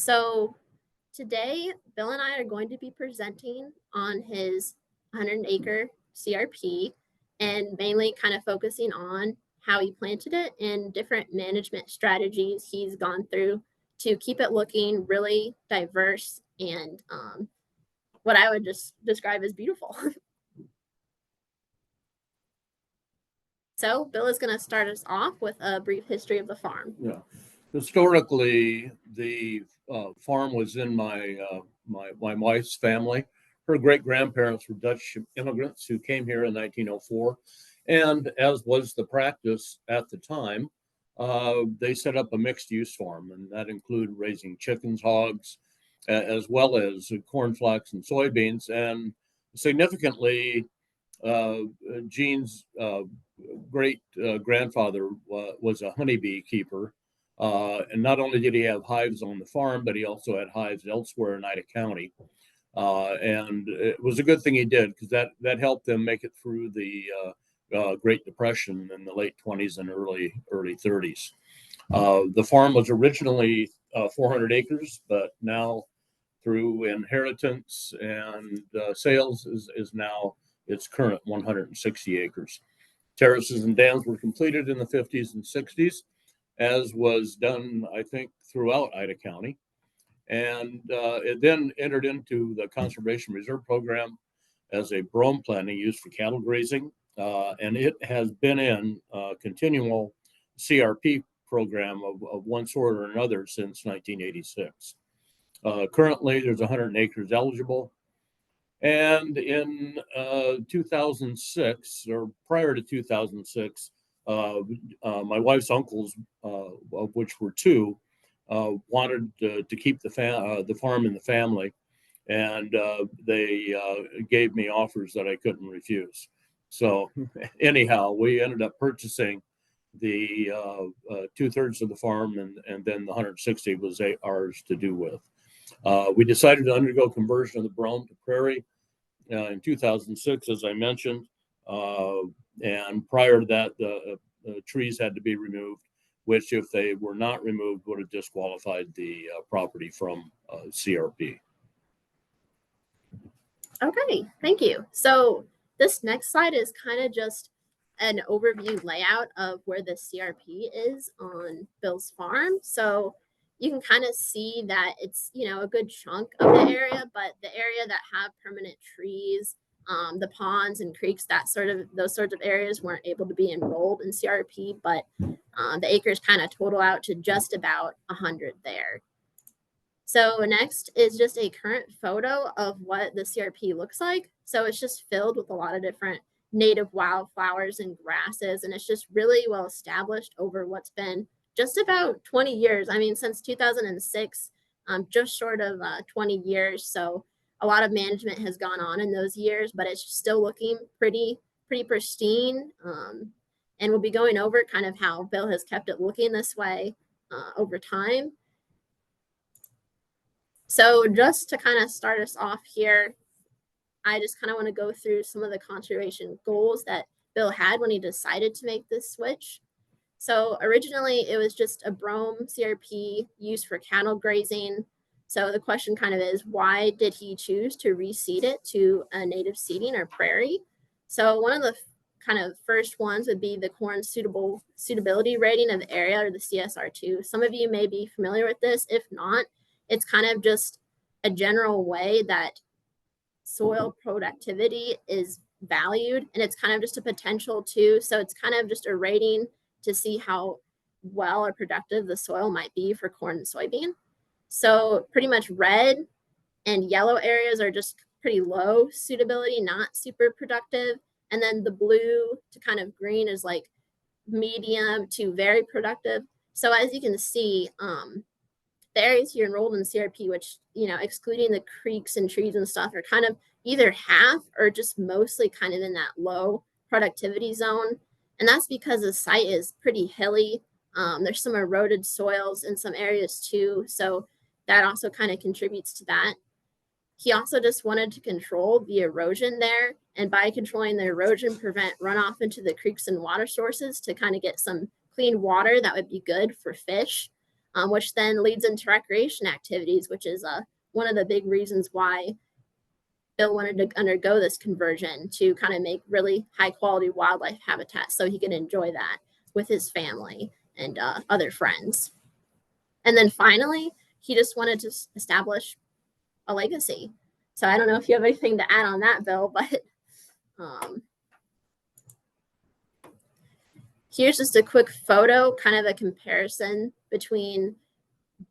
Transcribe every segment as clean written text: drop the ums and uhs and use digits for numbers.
So today, Bill and I are going to be presenting on his 100-acre CRP and mainly kind of focusing on how he planted it and different management strategies he's gone through to keep it looking really diverse and what I would just describe as beautiful. So Bill is going to start us off with a brief history of the farm. Yeah, historically, the farm was in my wife's family. Her great grandparents were Dutch immigrants who came here in 1904, and as was the practice at the time, they set up a mixed-use farm, and that included raising chickens, hogs, as well as corn, flax, and soybeans. And significantly, Gene's great grandfather was a honeybee keeper. And not only did he have hives on the farm, but he also had hives elsewhere in Ida County. And it was a good thing he did, because that helped them make it through the Great Depression in the late 20s and early 30s. The farm was originally 400 acres, but now through inheritance and sales is now its current 160 acres. Terraces and dams were completed in the 50s and 60s, as was done, I think, throughout Ida County. And it then entered into the Conservation Reserve Program as a brome planting used for cattle grazing. And it has been in a continual CRP program of one sort or another since 1986. Currently, there's 100 acres eligible. And in 2006, or prior to 2006, my wife's uncles, of which were two, wanted to keep the farm in the family, and they gave me offers that I couldn't refuse. So anyhow, we ended up purchasing the 2/3 of the farm, and then the 160 was ours to do with. We decided to undergo conversion of the brome to prairie in 2006, as I mentioned, and prior to that, the trees had to be removed, which, if they were not removed, would have disqualified the property from CRP. Okay, thank you. So this next slide is kind of just an overview layout of where the CRP is on Bill's farm. So you can kind of see that it's, a good chunk of the area, but the area that have permanent trees, the ponds and creeks, those sorts of areas weren't able to be enrolled in CRP, but the acres kind of total out to just about 100 there. So next is just a current photo of what the CRP looks like. So it's just filled with a lot of different native wildflowers and grasses, and it's just really well established over what's been just about 20 years. I mean, since 2006, just short of 20 years. So a lot of management has gone on in those years, but it's still looking pretty pristine. And we'll be going over kind of how Bill has kept it looking this way over time. So just to kind of start us off here, I just kind of want to go through some of the conservation goals that Bill had when he decided to make this switch. So originally it was just a brome CRP used for cattle grazing. So the question kind of is, why did he choose to reseed it to a native seeding or prairie? So one of the kind of first ones would be the corn suitability rating of the area, or the CSR2. Some of you may be familiar with this. If not, it's kind of just a general way that soil productivity is valued, and it's kind of just a potential too. So it's kind of just a rating to see how well or productive the soil might be for corn and soybean. So pretty much red and yellow areas are just pretty low suitability, not super productive. And then the blue to kind of green is like medium to very productive. So as you can see, the areas here enrolled in CRP, which, excluding the creeks and trees and stuff, are kind of either half or just mostly kind of in that low productivity zone. And that's because the site is pretty hilly. There's some eroded soils in some areas too. So that also kind of contributes to that. He also just wanted to control the erosion there. And by controlling the erosion, prevent runoff into the creeks and water sources to kind of get some clean water that would be good for fish. which then leads into recreation activities, which is one of the big reasons why Bill wanted to undergo this conversion, to kind of make really high quality wildlife habitat so he can enjoy that with his family and other friends. And then finally, he just wanted to establish a legacy. So I don't know if you have anything to add on that, Bill, but here's just a quick photo, kind of a comparison between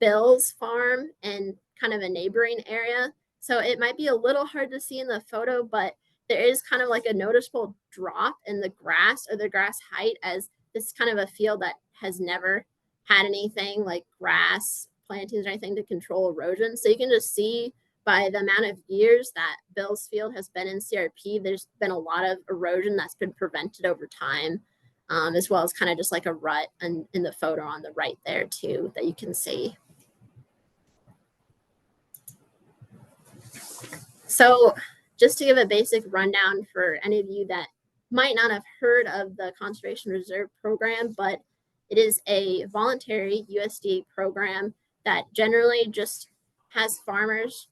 Bill's farm and kind of a neighboring area. So it might be a little hard to see in the photo, but there is kind of like a noticeable drop in the grass or the grass height, as this is kind of a field that has never had anything like grass plantings or anything to control erosion. So you can just see by the amount of years that Bill's field has been in CRP, there's been a lot of erosion that's been prevented over time, as well as kind of just like a rut in the photo on the right there too that you can see. So just to give a basic rundown for any of you that might not have heard of the Conservation Reserve Program, but it is a voluntary USDA program that generally just has farmers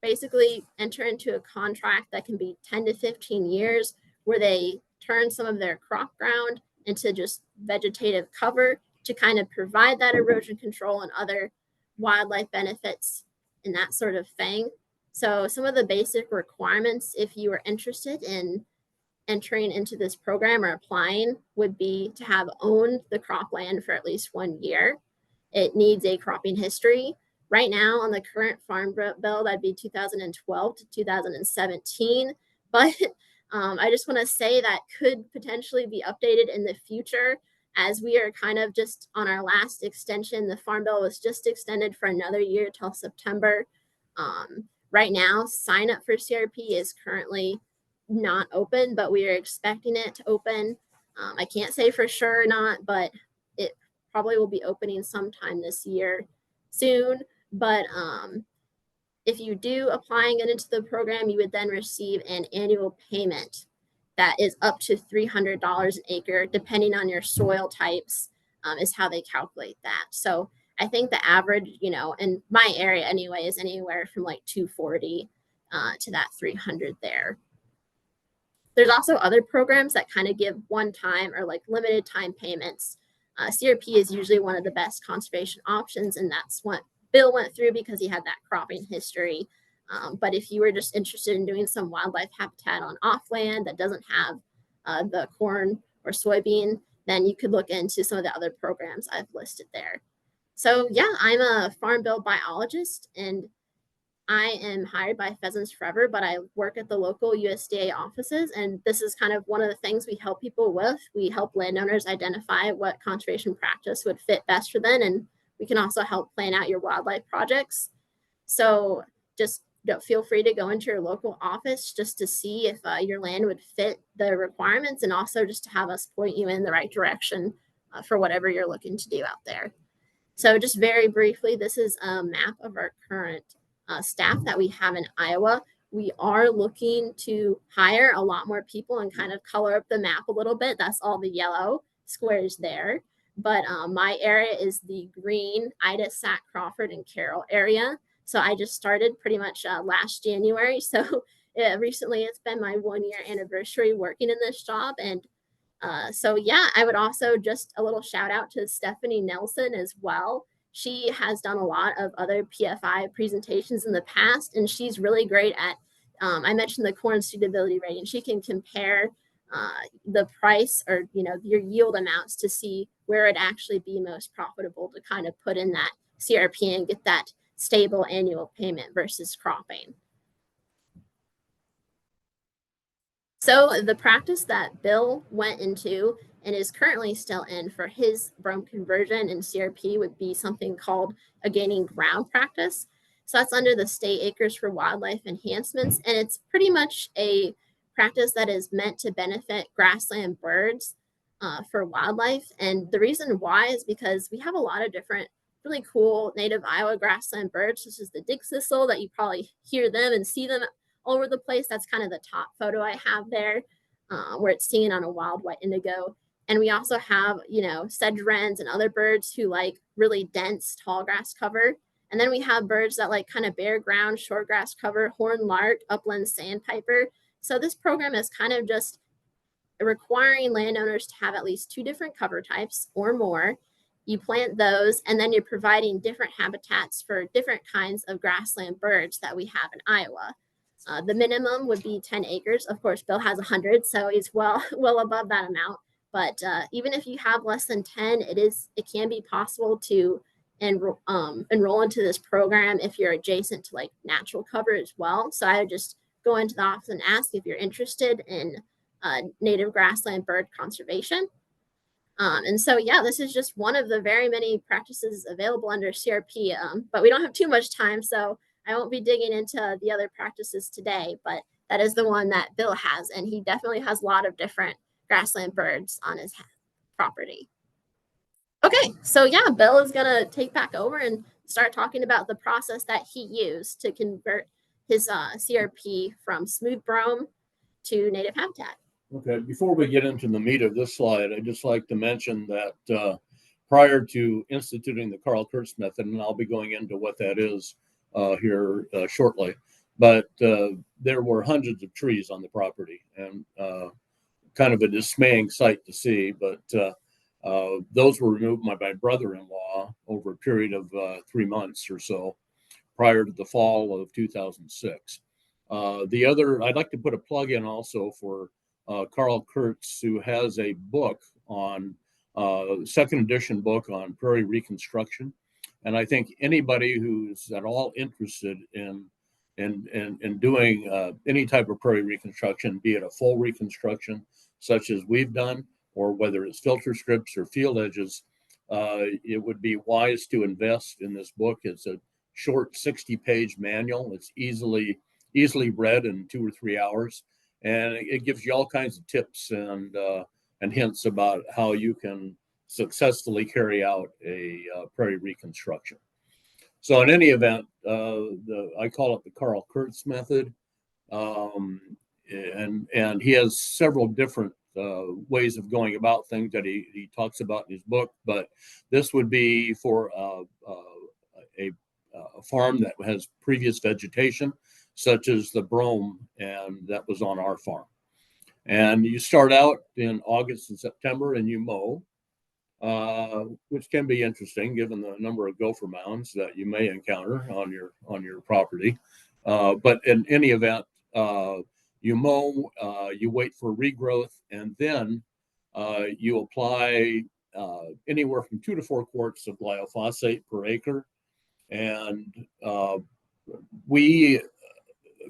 basically enter into a contract that can be 10 to 15 years, where they turn some of their crop ground into just vegetative cover to kind of provide that erosion control and other wildlife benefits and that sort of thing. So some of the basic requirements, if you are interested in entering into this program or applying, would be to have owned the cropland for at least 1 year. It needs a cropping history. Right now on the current farm bill, that'd be 2012 to 2017. But I just want to say that could potentially be updated in the future, as we are kind of just on our last extension. The farm bill was just extended for another year till September. Right now, sign up for CRP is currently not open, but we are expecting it to open. I can't say for sure or not, but it probably will be opening sometime this year soon. But if you do apply and get into the program, you would then receive an annual payment that is up to $300 an acre, depending on your soil types, is how they calculate that. So I think the average, in my area anyway, is anywhere from like 240 to that 300 there. There's also other programs that kind of give one-time or like limited time payments. CRP is usually one of the best conservation options, and that's what Bill went through because he had that cropping history. But if you were just interested in doing some wildlife habitat on off land that doesn't have the corn or soybean, then you could look into some of the other programs I've listed there. So yeah, I'm a farm bill biologist, and I am hired by Pheasants Forever, but I work at the local USDA offices, and this is kind of one of the things we help people with. We help landowners identify what conservation practice would fit best for them, and we can also help plan out your wildlife projects. So just feel free to go into your local office just to see if your land would fit the requirements, and also just to have us point you in the right direction for whatever you're looking to do out there. So just very briefly, this is a map of our current staff that we have in Iowa. We are looking to hire a lot more people and kind of color up the map a little bit. That's all the yellow squares there. But my area is the green Ida, Sac, Crawford, and Carroll area. So I just started pretty much last January. So recently it's been my 1-year anniversary working in this job. And so yeah, I would also just a little shout out to Stephanie Nelson as well. She has done a lot of other PFI presentations in the past, and she's really great at, I mentioned the corn suitability rating. She can compare the price or, your yield amounts to see where it'd actually be most profitable to kind of put in that CRP and get that stable annual payment versus cropping. So the practice that Bill went into and is currently still in for his brome conversion and CRP would be something called a gaining ground practice. So that's under the State Acres for Wildlife Enhancements, and it's pretty much a practice that is meant to benefit grassland birds for wildlife. And the reason why is because we have a lot of different really cool native Iowa grassland birds, such as the dig thistle, that you probably hear them and see them all over the place. That's kind of the top photo I have there, where it's seen on a wild white indigo. And we also have, sedge wrens and other birds who like really dense tall grass cover. And then we have birds that like kind of bare ground, short grass cover, horned lark, upland sandpiper. So this program is kind of just requiring landowners to have at least 2 different cover types or more. You plant those, and then you're providing different habitats for different kinds of grassland birds that we have in Iowa. The minimum would be 10 acres. Of course, Bill has 100, so he's well above that amount. But even if you have less than 10, it can be possible to enroll into this program if you're adjacent to like natural cover as well. So I would just go into the office and ask if you're interested in native grassland bird conservation. And so, yeah, this is just one of the very many practices available under CRP, but we don't have too much time, so I won't be digging into the other practices today, but that is the one that Bill has, and he definitely has a lot of different grassland birds on his property. Okay, so yeah, Bill is going to take back over and start talking about the process that he used to convert his CRP from smooth brome to native habitat. Okay, before we get into the meat of this slide, I'd just like to mention that prior to instituting the Carl Kurtz method, and I'll be going into what that is here shortly, but there were hundreds of trees on the property, and kind of a dismaying sight to see, but those were removed by my brother-in-law over a period of 3 months or so prior to the fall of 2006. I'd like to put a plug in also for Carl Kurtz, who has a book on second edition book on prairie reconstruction, and I think anybody who's at all interested in doing any type of prairie reconstruction, be it a full reconstruction such as we've done, or whether it's filter strips or field edges, it would be wise to invest in this book. It's a short 60-page manual. It's easily read in 2 or 3 hours. And it gives you all kinds of tips and hints about how you can successfully carry out a prairie reconstruction. So in any event, I call it the Carl Kurtz method, and he has several different ways of going about things that he talks about in his book. But this would be for a farm that has previous vegetation, such as the brome, and that was on our farm. And you start out in August and September and you mow, which can be interesting given the number of gopher mounds that you may encounter on your property. But in any event, you mow, you wait for regrowth, and then you apply anywhere from 2 to 4 quarts of glyphosate per acre. And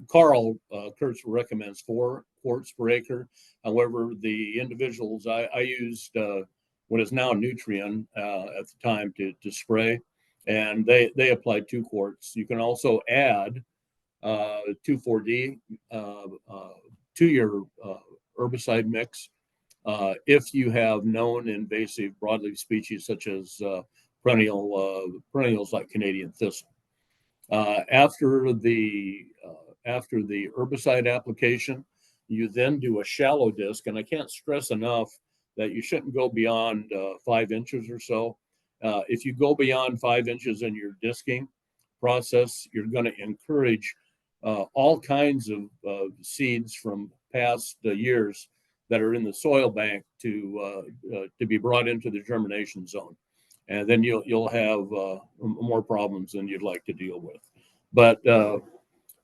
Carl Kurtz recommends 4 quarts per acre. However, the individuals, I used what is now Nutrien at the time to spray, and they applied 2 quarts. You can also add 2,4-D to your herbicide mix if you have known invasive broadleaf species such as perennials like Canadian thistle. After the herbicide application, you then do a shallow disc, and I can't stress enough that you shouldn't go beyond 5 inches or so. If you go beyond 5 inches in your disking process, you're going to encourage all kinds of seeds from past years that are in the soil bank to be brought into the germination zone, and then you'll have more problems than you'd like to deal with. But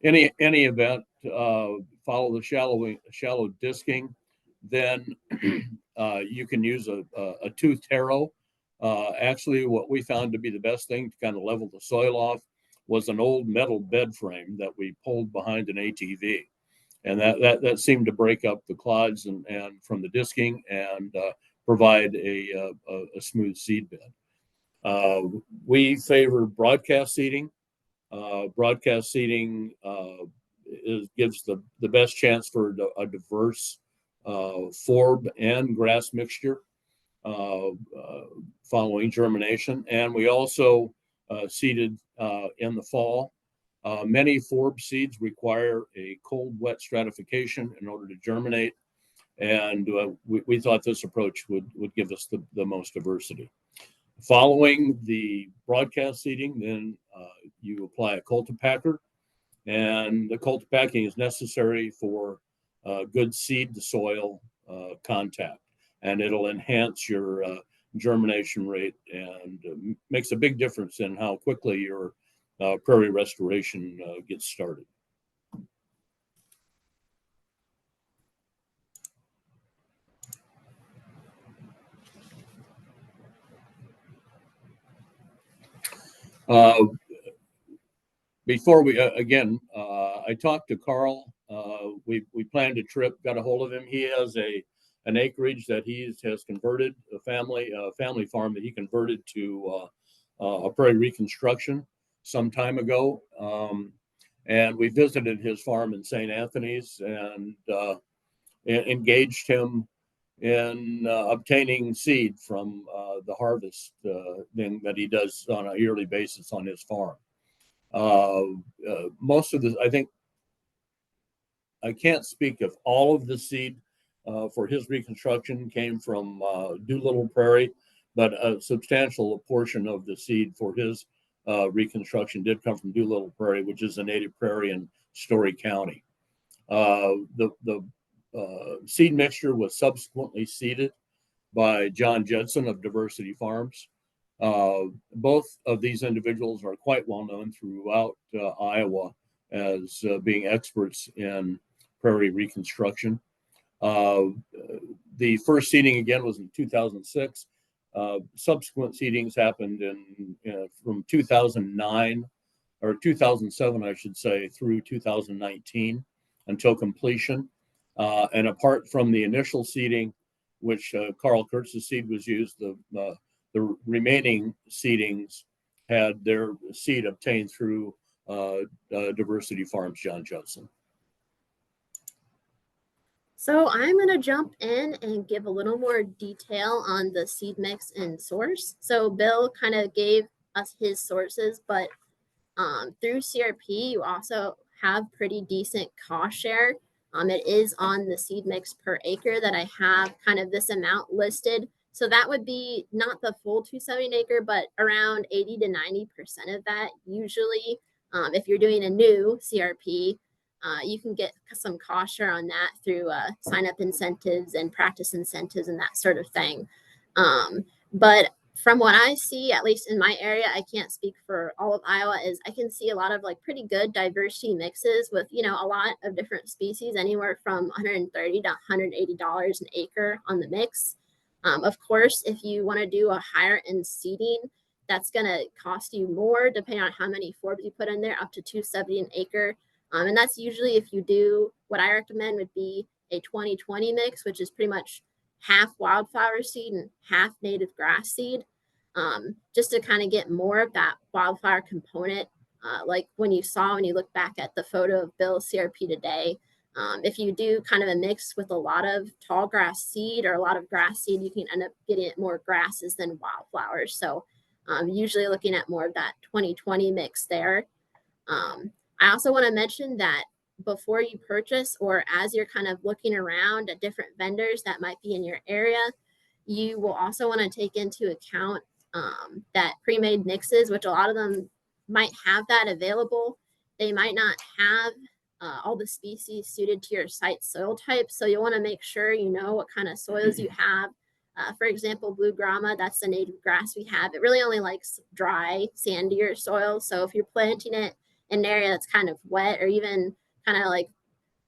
any event, follow the shallow disking. Then you can use a tooth harrow. Actually, what we found to be the best thing to kind of level the soil off was an old metal bed frame that we pulled behind an ATV, and that seemed to break up the clods and from the disking and provide a smooth seed bed. We favor broadcast seeding. Broadcast seeding gives the best chance for a diverse forb and grass mixture following germination. And we also seeded in the fall. Many forb seeds require a cold, wet stratification in order to germinate. And we thought this approach would give us the most diversity. Following the broadcast seeding, then you apply a cultipacker, and the cultipacking is necessary for good seed to soil contact, and it'll enhance your germination rate and makes a big difference in how quickly your prairie restoration gets started. Before we I talked to Carl. We planned a trip, got a hold of him. He has an acreage that he has converted, a family farm that he converted to a prairie reconstruction some time ago. And we visited his farm in St. Anthony's and engaged him in obtaining seed from the harvest thing that he does on a yearly basis on his farm. Most of the, I think, I can't speak of all of the seed for his reconstruction came from Doolittle Prairie, but a substantial portion of the seed for his reconstruction did come from Doolittle Prairie, which is a native prairie in Story County. The seed mixture was subsequently seeded by John Judson of Diversity Farms. Both of these individuals are quite well known throughout Iowa as being experts in prairie reconstruction. The first seeding again was in 2006. Subsequent seedings happened from 2009 or 2007, I should say, through 2019 until completion. And apart from the initial seeding, which Carl Kurtz's seed was used, the remaining seedings had their seed obtained through Diversity Farms, John Judson. So I'm going to jump in and give a little more detail on the seed mix and source. So Bill kind of gave us his sources, but through CRP, you also have pretty decent cost share. It is on the seed mix per acre that I have kind of this amount listed. So that would be not the full 270 an acre, but around 80 to 90% of that. Usually, if you're doing a new CRP, you can get some cost share on that through sign up incentives and practice incentives and that sort of thing. But from what I see, at least in my area, I can't speak for all of Iowa, is I can see a lot of like pretty good diversity mixes with, you know, a lot of different species, anywhere from $130 to $180 an acre on the mix. Of course, if you want to do a higher end seeding, that's going to cost you more depending on how many forbs you put in there, up to $270 an acre. And that's usually if you do, what I recommend would be a 20-20 mix, which is pretty much half wildflower seed and half native grass seed, just to kind of get more of that wildflower component. Like when you look back at the photo of Bill's CRP today, if you do kind of a mix with a lot of tall grass seed or a lot of grass seed, you can end up getting more grasses than wildflowers. So usually looking at more of that 20-20 mix there. I also want to mention that before you purchase, or as you're kind of looking around at different vendors that might be in your area, you will also want to take into account that pre-made mixes, which a lot of them might have that available. They might not have all the species suited to your site soil type. So you'll want to make sure you know what kind of soils you have. For example, blue grama, that's the native grass we have. It really only likes dry, sandier soil. So if you're planting it in an area that's kind of wet, or even kind of like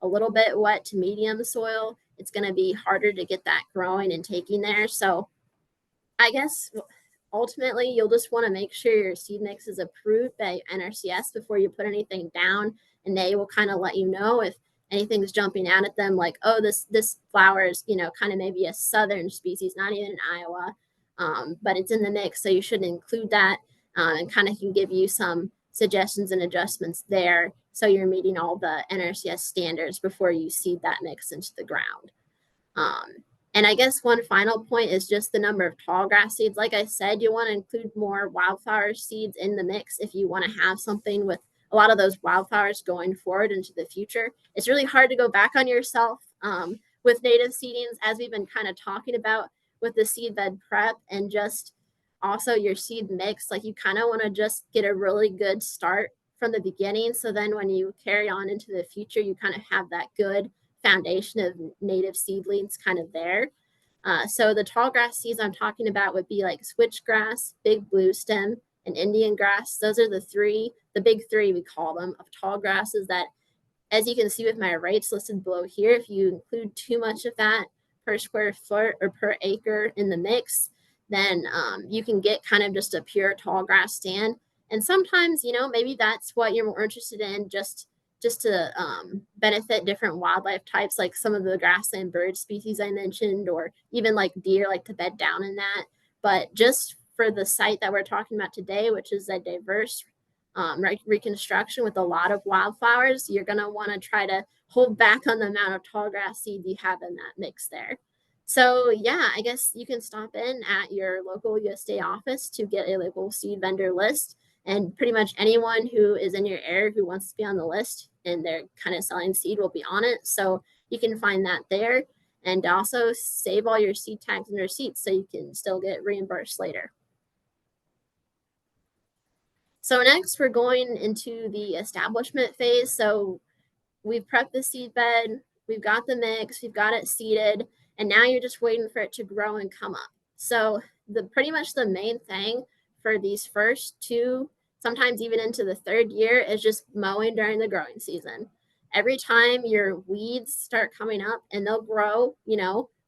a little bit wet to medium soil, it's going to be harder to get that growing and taking there. So I guess ultimately you'll just want to make sure your seed mix is approved by NRCS before you put anything down, and they will kind of let you know if anything's jumping out at them, like, oh, this flower is, you know, kind of maybe a southern species, not even in Iowa, but it's in the mix, so you should include that, and kind of can give you some suggestions and adjustments there, so you're meeting all the NRCS standards before you seed that mix into the ground. And I guess one final point is just the number of tall grass seeds. Like I said, you want to include more wildflower seeds in the mix if you want to have something with a lot of those wildflowers going forward into the future. It's really hard to go back on yourself with native seedings, as we've been kind of talking about with the seed bed prep and just also your seed mix, like you kind of want to just get a really good start from the beginning. So then when you carry on into the future, you kind of have that good foundation of native seedlings kind of there. So the tall grass seeds I'm talking about would be like switchgrass, big blue stem, and Indian grass. Those are the big three we call them, of tall grasses that, as you can see with my rates listed below here, if you include too much of that per square foot or per acre in the mix, then you can get kind of just a pure tall grass stand. And sometimes, maybe that's what you're more interested in, just to benefit different wildlife types, like some of the grassland bird species I mentioned, or even like deer like to bed down in that. But just for the site that we're talking about today, which is a diverse reconstruction with a lot of wildflowers, you're going to want to try to hold back on the amount of tall grass seed you have in that mix there. So yeah, I guess you can stop in at your local USDA office to get a local seed vendor list. And pretty much anyone who is in your area who wants to be on the list and they're kind of selling seed will be on it. So you can find that there, and also save all your seed tags and receipts so you can still get reimbursed later. So next we're going into the establishment phase. So we've prepped the seed bed, we've got the mix, we've got it seeded, and now you're just waiting for it to grow and come up. So pretty much the main thing for these first two, sometimes even into the third year, is just mowing during the growing season. Every time your weeds start coming up, and they'll grow,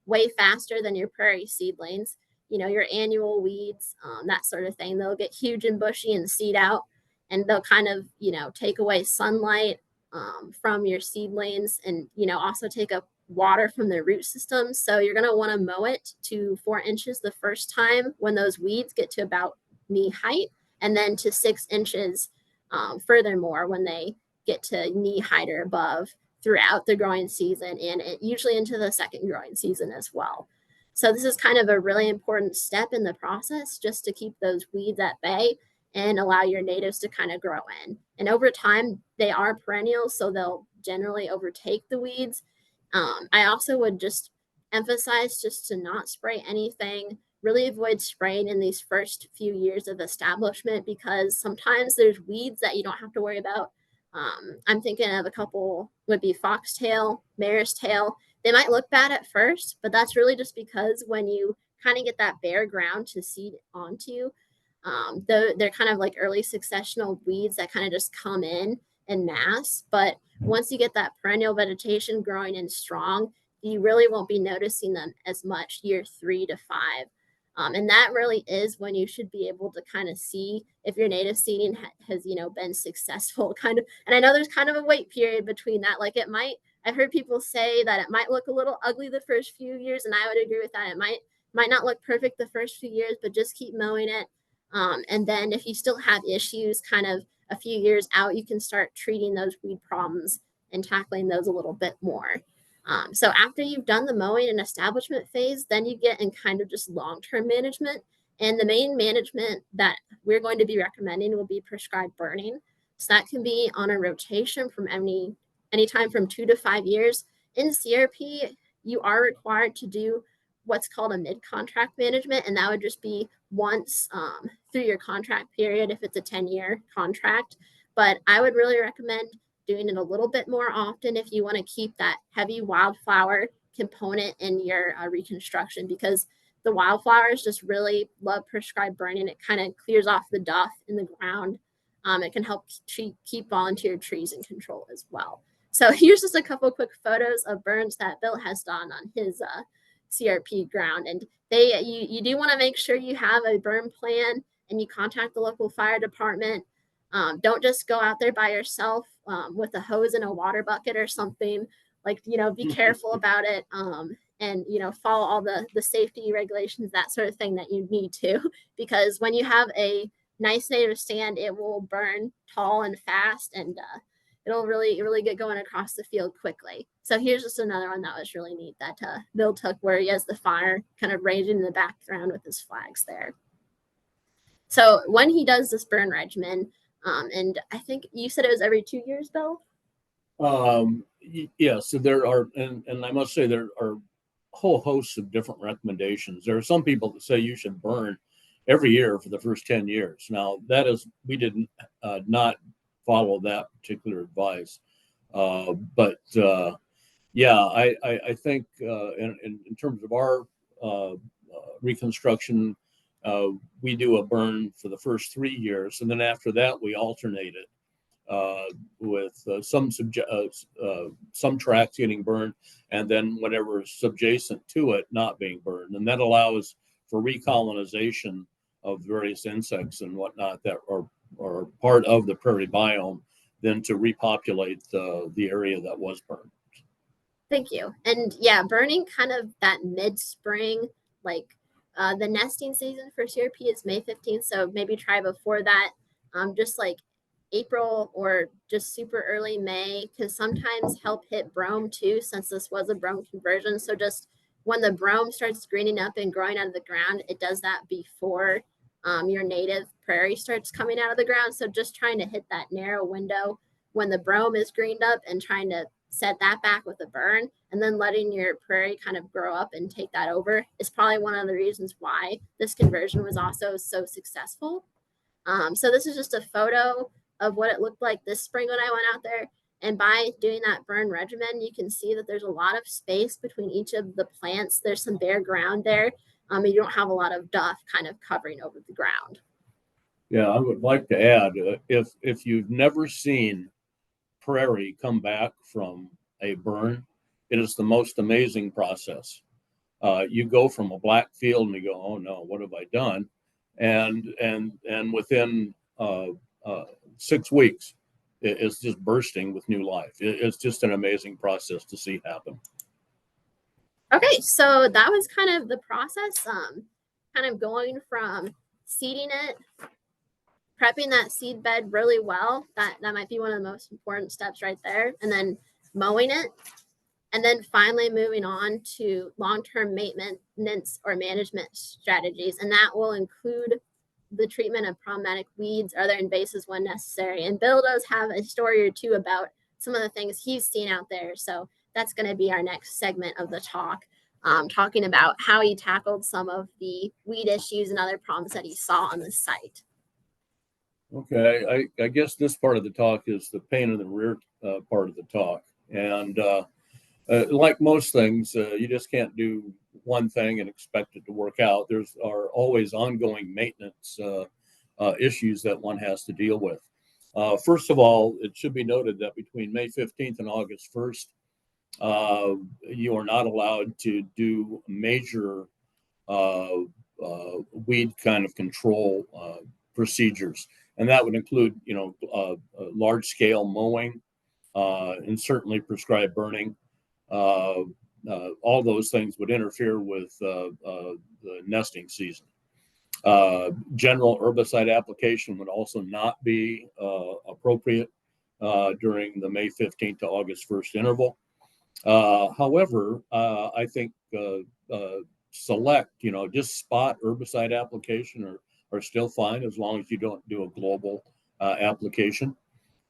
way faster than your prairie seedlings, your annual weeds, that sort of thing. They'll get huge and bushy and seed out, and they'll kind of, take away sunlight from your seedlings, and, also take up water from the root system. So you're going to want to mow it to 4 inches the first time when those weeds get to about knee height, and then to 6 inches furthermore when they get to knee height or above throughout the growing season, and usually into the second growing season as well. So this is kind of a really important step in the process, just to keep those weeds at bay and allow your natives to kind of grow in. And over time, they are perennials, so they'll generally overtake the weeds. I also would just emphasize just to not spray anything. Really avoid spraying in these first few years of establishment, because sometimes there's weeds that you don't have to worry about. I'm thinking of a couple would be foxtail, mare's tail. They might look bad at first, but that's really just because when you kind of get that bare ground to seed onto, they're kind of like early successional weeds that kind of just come in mass. But once you get that perennial vegetation growing in strong, you really won't be noticing them as much year 3 to 5. And that really is when you should be able to kind of see if your native seeding has, been successful kind of. And I know there's kind of a wait period between that. Like I've heard people say that it might look a little ugly the first few years, and I would agree with that. It might not look perfect the first few years, but just keep mowing it. And then if you still have issues kind of a few years out, you can start treating those weed problems and tackling those a little bit more. So after you've done the mowing and establishment phase, then you get in kind of just long-term management. And the main management that we're going to be recommending will be prescribed burning. So that can be on a rotation from anytime from 2 to 5 years. In CRP, you are required to do what's called a mid-contract management, and that would just be once through your contract period if it's a 10-year contract. But I would really recommend doing it a little bit more often if you want to keep that heavy wildflower component in your reconstruction, because the wildflowers just really love prescribed burning. It kind of clears off the duff in the ground. It can help keep volunteer trees in control as well. So here's just a couple quick photos of burns that Bill has done on his CRP ground. And you do want to make sure you have a burn plan and you contact the local fire department. Don't just go out there by yourself with a hose and a water bucket or something. Like, be careful about it, and, follow all the safety regulations, that sort of thing that you need to, because when you have a nice native stand, it will burn tall and fast, and it'll really, really get going across the field quickly. So here's just another one that was really neat that Bill took, where he has the fire kind of raging in the background with his flags there. So when he does this burn regimen, and I think you said it was every 2 years, Bill? Yes, so there are, and I must say there are a whole host of different recommendations. There are some people that say you should burn every year for the first 10 years. Now, we didn't not follow that particular advice. But yeah, I think in terms of our reconstruction, we do a burn for the first 3 years, and then after that we alternate it with some tracks getting burned, and then whatever is subjacent to it not being burned, and that allows for recolonization of various insects and whatnot that are part of the prairie biome, then to repopulate the area that was burned. Thank you. And yeah, burning kind of that mid-spring, like the nesting season for CRP is May 15th. So maybe try before that, just like April or just super early May, because sometimes help hit brome too, since this was a brome conversion. So just when the brome starts greening up and growing out of the ground, it does that before your native prairie starts coming out of the ground. So just trying to hit that narrow window when the brome is greened up and trying to set that back with a burn, and then letting your prairie kind of grow up and take that over is probably one of the reasons why this conversion was also so successful. So this is just a photo of what it looked like this spring when I went out there. And by doing that burn regimen, you can see that there's a lot of space between each of the plants. There's some bare ground there. You don't have a lot of duff kind of covering over the ground. Yeah, I would like to add, if you've never seen prairie come back from a burn, it is the most amazing process. You go from a black field and you go, oh no, what have I done? And within 6 weeks, it's just bursting with new life. It's just an amazing process to see happen. Okay, so that was kind of the process, kind of going from seeding it, prepping that seed bed really well. That might be one of the most important steps right there. And then mowing it. And then finally moving on to long-term maintenance or management strategies. And that will include the treatment of problematic weeds, other invasives when necessary. And Bill does have a story or two about some of the things he's seen out there. So that's going to be our next segment of the talk, talking about how he tackled some of the weed issues and other problems that he saw on the site. Okay, I guess this part of the talk is the pain in the rear part of the talk. And like most things, you just can't do one thing and expect it to work out. There's are always ongoing maintenance issues that one has to deal with. First of all, it should be noted that between May 15th and August 1st, you are not allowed to do major weed kind of control procedures. And that would include, large scale mowing and certainly prescribed burning. All those things would interfere with the nesting season. General herbicide application would also not be appropriate during the May 15th to August 1st interval. However, I think select, just spot herbicide application are still fine as long as you don't do a global application.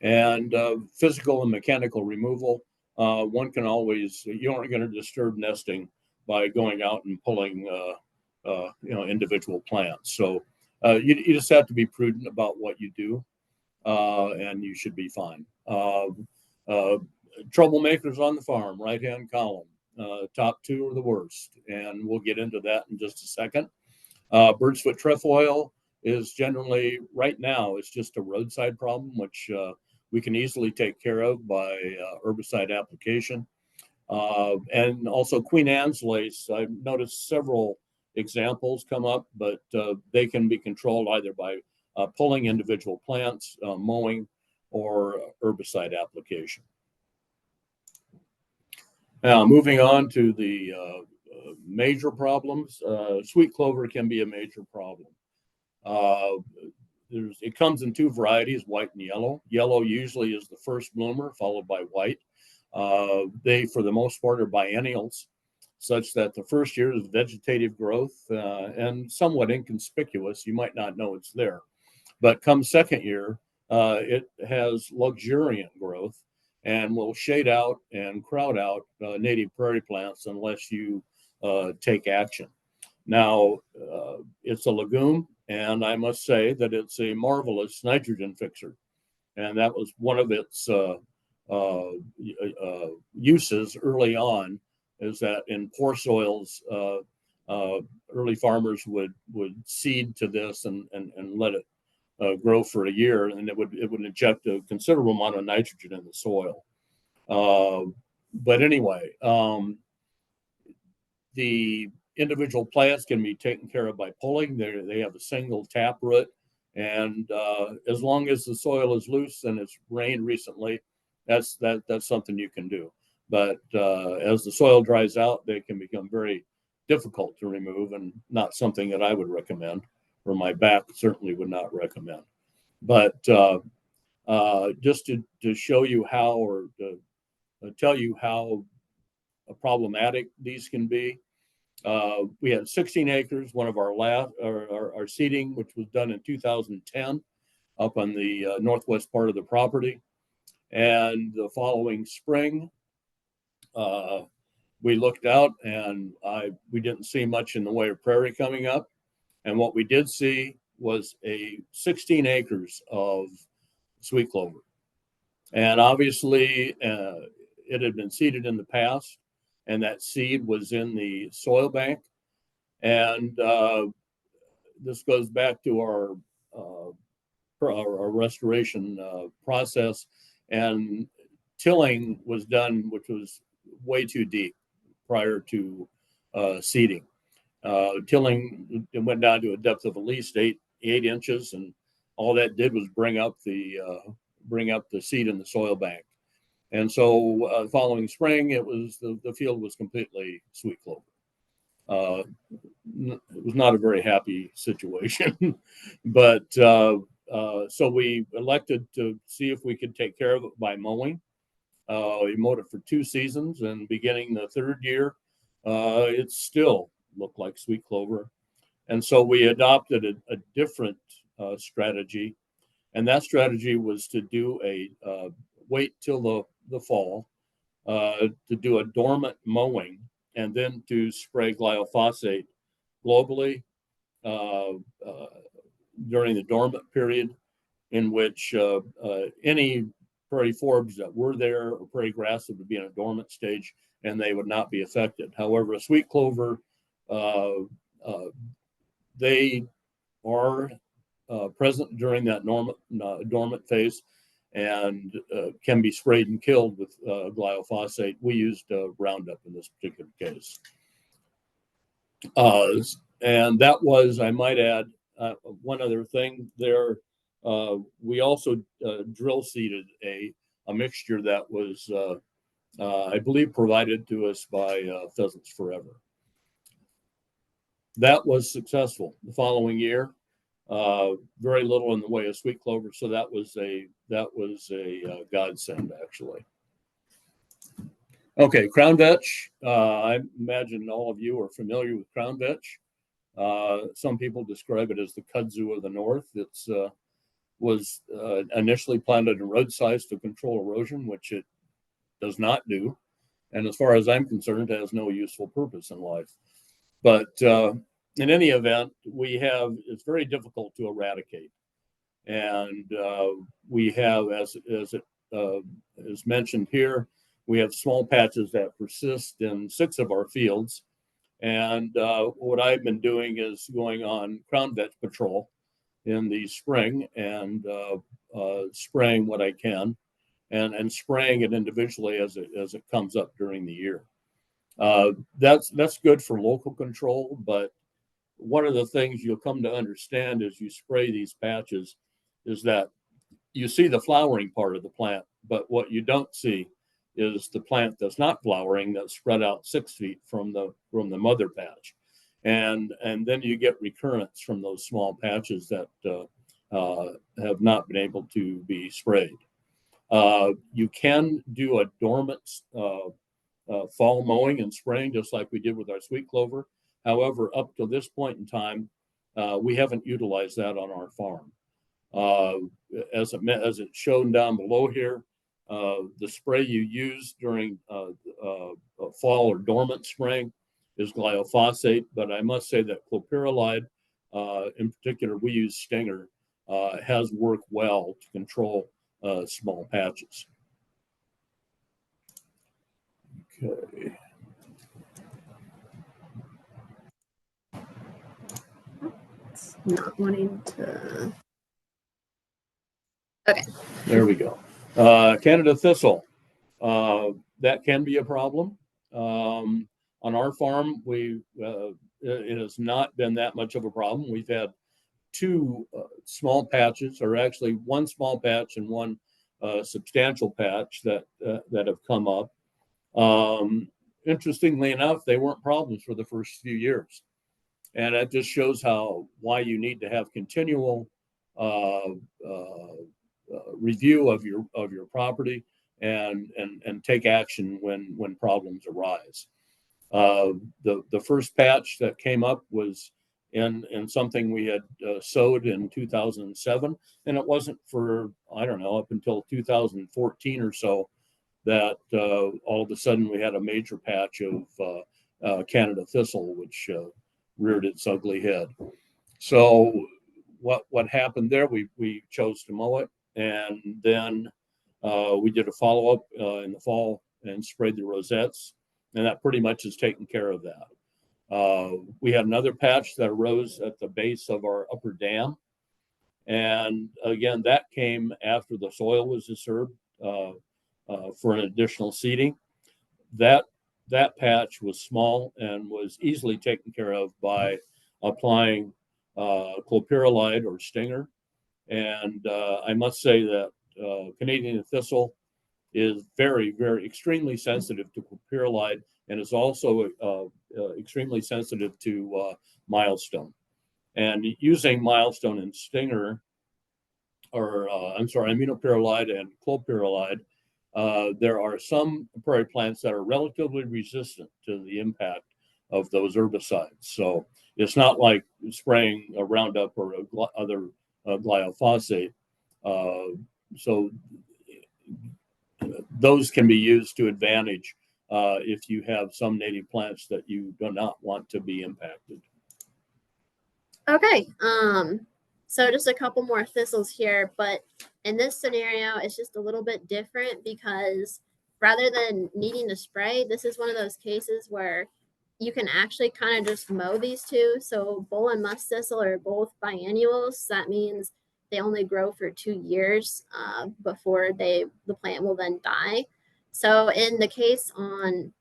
And physical and mechanical removal, one can always, you aren't going to disturb nesting by going out and pulling, individual plants. So you just have to be prudent about what you do, and you should be fine. Troublemakers on the farm, right-hand column, top two are the worst, and we'll get into that in just a second. Bird's foot trefoil is generally, right now, it's just a roadside problem, which we can easily take care of by herbicide application. And also Queen Anne's lace, I've noticed several examples come up, but they can be controlled either by pulling individual plants, mowing, or herbicide application. Now, moving on to the major problems, sweet clover can be a major problem. It comes in two varieties, white and yellow. Yellow usually is the first bloomer, followed by white. They, for the most part, are biennials, such that the first year is vegetative growth and somewhat inconspicuous. You might not know it's there. But come second year, it has luxuriant growth. and will shade out and crowd out native prairie plants unless you take action. Now, it's a legume, and I must say that it's a marvelous nitrogen fixer. And that was one of its uses early on, is that in poor soils, early farmers would seed to this and let it grow for a year, and it would inject a considerable amount of nitrogen in the soil. But anyway, the individual plants can be taken care of by pulling. They have a single tap root, and as long as the soil is loose and it's rained recently, that's something you can do. But as the soil dries out, they can become very difficult to remove, and not something that I would recommend, or my back certainly would not recommend. But just to show you how, or to tell you how problematic these can be, we had 16 acres, one of our seeding, which was done in 2010 up on the northwest part of the property. And the following spring, we looked out, and we didn't see much in the way of prairie coming up. And what we did see was 16 acres of sweet clover. And obviously, it had been seeded in the past, and that seed was in the soil bank. And this goes back to our restoration process, and tilling was done, which was way too deep prior to seeding. Tilling, it went down to a depth of at least eight inches, and all that did was bring up the seed in the soil bank. And so the following spring, it was the field was completely sweet clover. It was not a very happy situation, but so we elected to see if we could take care of it by mowing. We mowed it for 2 seasons, and beginning the 3rd year, it still looked like sweet clover. And so we adopted a different strategy, and that strategy was to do wait till the fall to do a dormant mowing, and then to spray glyphosate globally during the dormant period, in which any prairie forbs that were there, or prairie grass, would be in a dormant stage, and they would not be affected. However, a sweet clover, they are present during that dormant phase, and can be sprayed and killed with glyphosate. We used Roundup in this particular case. And that was, I might add, one other thing there. We also drill seeded a mixture that was, I believe, provided to us by Pheasants Forever. That was successful. The following year, very little in the way of sweet clover, so that was a godsend, actually. Okay, crown vetch. I imagine all of you are familiar with crown vetch. Some people describe it as the kudzu of the north. It's was initially planted in roadsides to control erosion, which it does not do, and as far as I'm concerned, has no useful purpose in life. But in any event, it's very difficult to eradicate. And we have, as it is mentioned here, we have small patches that persist in 6 of our fields. And what I've been doing is going on crown vetch patrol in the spring, and spraying what I can, and spraying it individually as it comes up during the year. That's good for local control, but one of the things you'll come to understand as you spray these patches is that you see the flowering part of the plant, but what you don't see is the plant that's not flowering, that's spread out 6 feet from the mother patch. And then you get recurrence from those small patches that have not been able to be sprayed. You can do a dormant fall mowing and spraying, just like we did with our sweet clover. However, up to this point in time, we haven't utilized that on our farm. As it's shown down below here, The spray you use during fall or dormant spraying is glyphosate, but I must say that clopyralide, in particular, we use Stinger, has worked well to control small patches. Okay. It's not wanting to. Okay. There we go. Canada thistle. That can be a problem. On our farm, it has not been that much of a problem. We've had two small patches, or actually one small patch and one substantial patch that have come up. Interestingly enough, they weren't problems for the first few years, and that just shows why you need to have continual review of your property and take action when problems arise. The first patch that came up was in something we had sowed in 2007, and it wasn't for, I don't know, up until 2014 or so that all of a sudden we had a major patch of Canada thistle, which reared its ugly head. So what happened there? We chose to mow it, and then we did a follow-up in the fall and sprayed the rosettes, and that pretty much has taken care of that. We had another patch that arose at the base of our upper dam, and again, that came after the soil was disturbed for an additional seeding. That patch was small and was easily taken care of by applying clopyralide or Stinger. And I must say that Canadian thistle is very, very extremely sensitive to clopyralide, and is also extremely sensitive to milestone. And using milestone and Stinger, or aminopyralide and clopyralide, there are some prairie plants that are relatively resistant to the impact of those herbicides. So it's not like spraying a Roundup or other glyphosate. So those can be used to advantage if you have some native plants that you do not want to be impacted. Okay. So just a couple more thistles here, but in this scenario, it's just a little bit different because rather than needing to spray, this is one of those cases where you can actually kind of just mow these two. So bull and musk thistle are both biennials. That means they only grow for 2 years before the plant will then die. So in the case on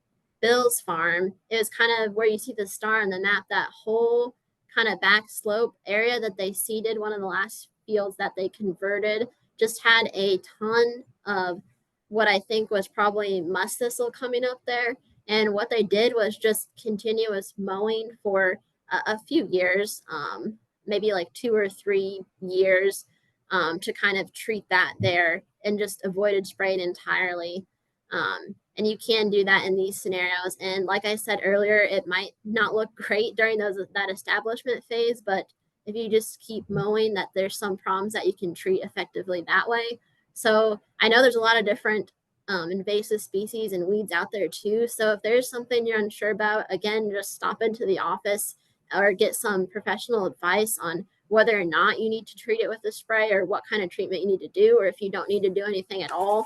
Bill's farm, it was kind of where you see the star on the map, that whole kind of back slope area that they seeded, one of the last fields that they converted, just had a ton of what I think was probably musk thistle coming up there. And what they did was just continuous mowing for a few years, maybe like 2 or 3 years, to kind of treat that there, and just avoided spraying entirely. And you can do that in these scenarios. And like I said earlier, it might not look great during that establishment phase, but if you just keep mowing, that there's some problems that you can treat effectively that way. So I know there's a lot of different invasive species and weeds out there too. So if there's something you're unsure about, again, just stop into the office or get some professional advice on whether or not you need to treat it with a spray, or what kind of treatment you need to do, or if you don't need to do anything at all.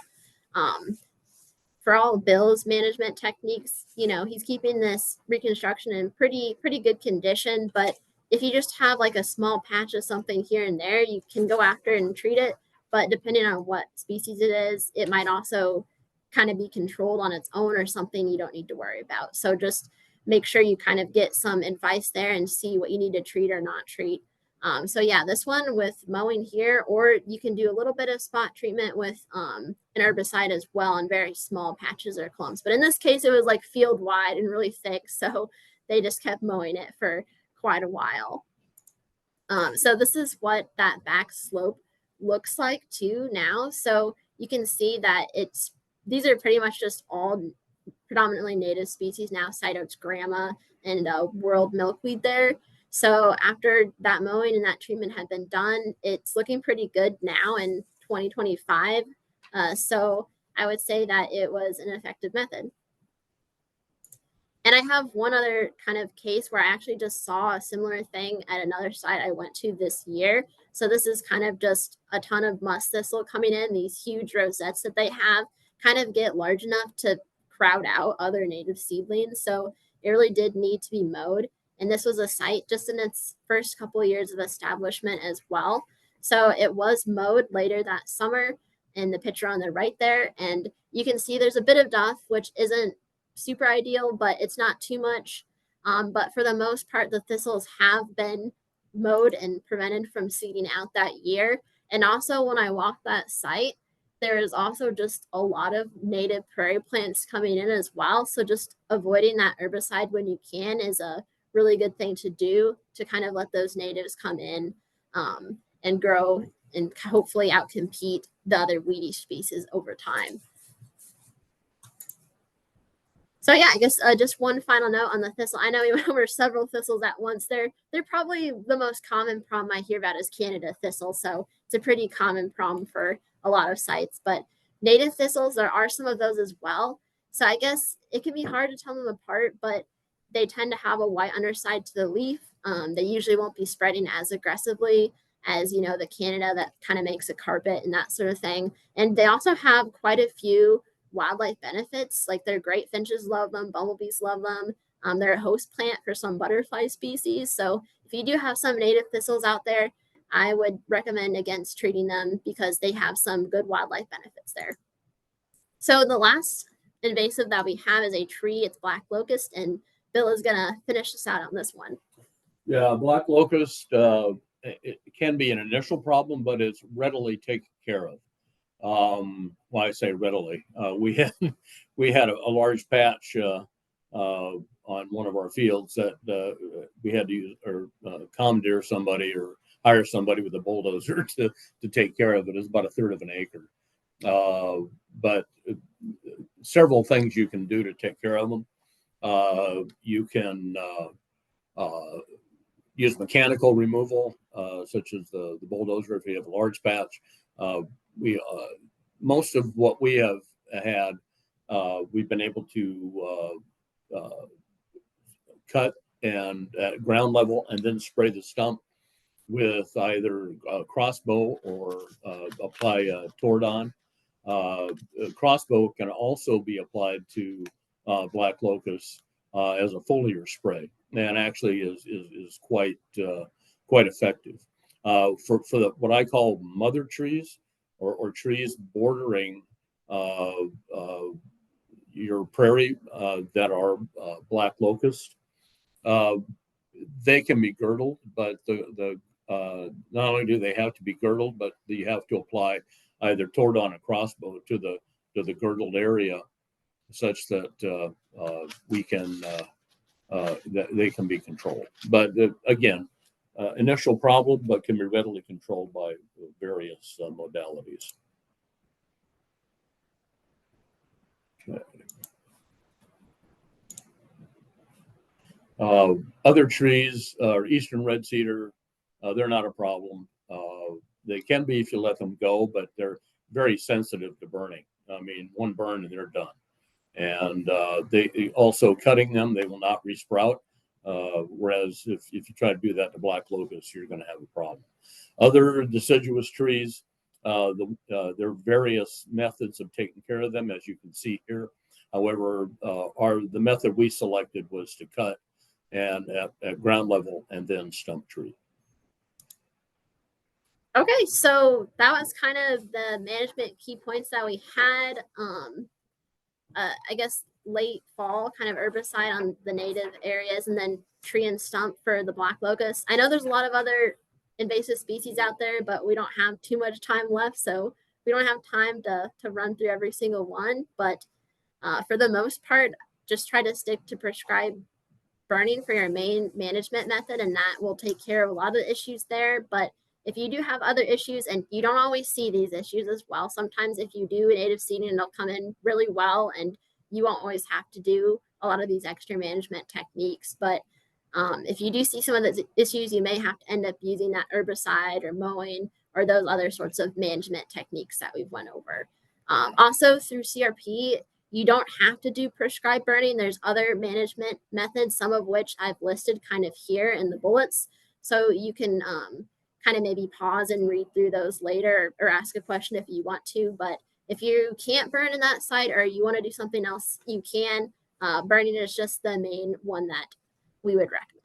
For all Bill's management techniques, he's keeping this reconstruction in pretty good condition. But if you just have like a small patch of something here and there, you can go after it and treat it. But depending on what species it is, it might also kind of be controlled on its own, or something you don't need to worry about. So just make sure you kind of get some advice there and see what you need to treat or not treat. So yeah, this one with mowing here, or you can do a little bit of spot treatment with an herbicide as well in very small patches or clumps. But in this case, it was like field wide and really thick, so they just kept mowing it for quite a while. So this is what that back slope looks like too now. So you can see that these are pretty much just all predominantly native species now, Cytodes grama and world milkweed there. So after that mowing and that treatment had been done, it's looking pretty good now in 2025. So I would say that it was an effective method. And I have one other kind of case where I actually just saw a similar thing at another site I went to this year. So this is kind of just a ton of musk thistle coming in. These huge rosettes that they have kind of get large enough to crowd out other native seedlings. So it really did need to be mowed. And this was a site just in its first couple of years of establishment as well. So it was mowed later that summer in the picture on the right there. And you can see there's a bit of duff, which isn't super ideal, but it's not too much. But for the most part, the thistles have been mowed and prevented from seeding out that year. And also, when I walked that site, there is also just a lot of native prairie plants coming in as well. So just avoiding that herbicide when you can is a really good thing to do to kind of let those natives come in and grow and hopefully outcompete the other weedy species over time. So yeah, I guess just one final note on the thistle. I know we went over several thistles at once. They're probably the most common problem I hear about is Canada thistle. So it's a pretty common problem for a lot of sites. But native thistles, there are some of those as well. So I guess it can be hard to tell them apart, but they tend to have a white underside to the leaf. They usually won't be spreading as aggressively as, you know, the Canada that kind of makes a carpet and that sort of thing. And they also have quite a few wildlife benefits. Like their great finches love them, bumblebees love them. They're a host plant for some butterfly species. So if you do have some native thistles out there, I would recommend against treating them because they have some good wildlife benefits there. So the last invasive that we have is a tree. It's black locust, and Bill is gonna finish us out on this one. Yeah, black locust, it can be an initial problem, but it's readily taken care of. Well, I say readily. We had a large patch on one of our fields that we had to use or commandeer somebody or hire somebody with a bulldozer to take care of it. It's about a third of an acre. But several things you can do to take care of them. You can use mechanical removal, such as the bulldozer if you have a large patch. Most of what we have had, we've been able to cut and at ground level and then spray the stump with either a crossbow or apply a Tordon. Crossbow can also be applied to black locust as a foliar spray, and actually is quite effective for the what I call mother trees or trees bordering your prairie that are black locust. They can be girdled, but not only do they have to be girdled, but you have to apply either Tordon or crossbow to the girdled area, such that we can that they can be controlled. But again, initial problem, but can be readily controlled by various modalities. Okay. Other trees, eastern red cedar, they're not a problem. They can be if you let them go, but they're very sensitive to burning. I mean, one burn and they're done. And they also cutting them, they will not resprout. Whereas if you try to do that to black locust, you're going to have a problem. Other deciduous trees, there are various methods of taking care of them, as you can see here. However, the method we selected was to cut and at ground level and then stump treat. Okay, so that was kind of the management key points that we had. I guess late fall kind of herbicide on the native areas, and then tree and stump for the black locust. I know there's a lot of other invasive species out there, but we don't have too much time left, so we don't have time to run through every single one. But for the most part, just try to stick to prescribed burning for your main management method, and that will take care of a lot of the issues there. But if you do have other issues, and you don't always see these issues as well, sometimes if you do native seeding, they'll come in really well, and you won't always have to do a lot of these extra management techniques. But if you do see some of those issues, you may have to end up using that herbicide or mowing or those other sorts of management techniques that we've went over. Also through CRP, you don't have to do prescribed burning. There's other management methods, some of which I've listed kind of here in the bullets. So you can kind of maybe pause and read through those later or ask a question if you want to. But if you can't burn in that site or you want to do something else, you can. Burning is just the main one that we would recommend.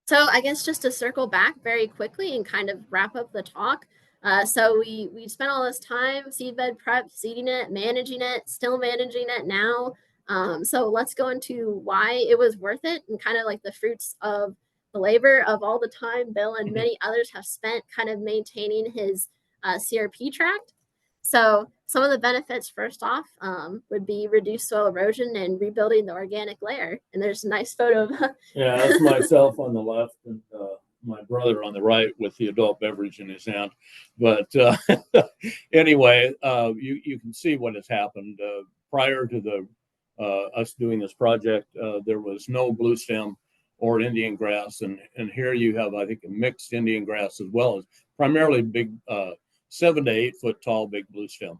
So I guess just to circle back very quickly and kind of wrap up the talk. So we spent all this time seedbed prep, seeding it, managing it, still managing it now. So let's go into why it was worth it and kind of like the fruits of the labor of all the time Bill and many others have spent kind of maintaining his CRP tract. So some of the benefits first off would be reduced soil erosion and rebuilding the organic layer. And there's a nice photo of Yeah, that's myself on the left and my brother on the right with the adult beverage in his hand. But anyway, you can see what has happened. Prior to the us doing this project, there was no blue stem or Indian grass. And here you have, I think, a mixed Indian grass as well as primarily big 7 to 8 foot tall big blue stem.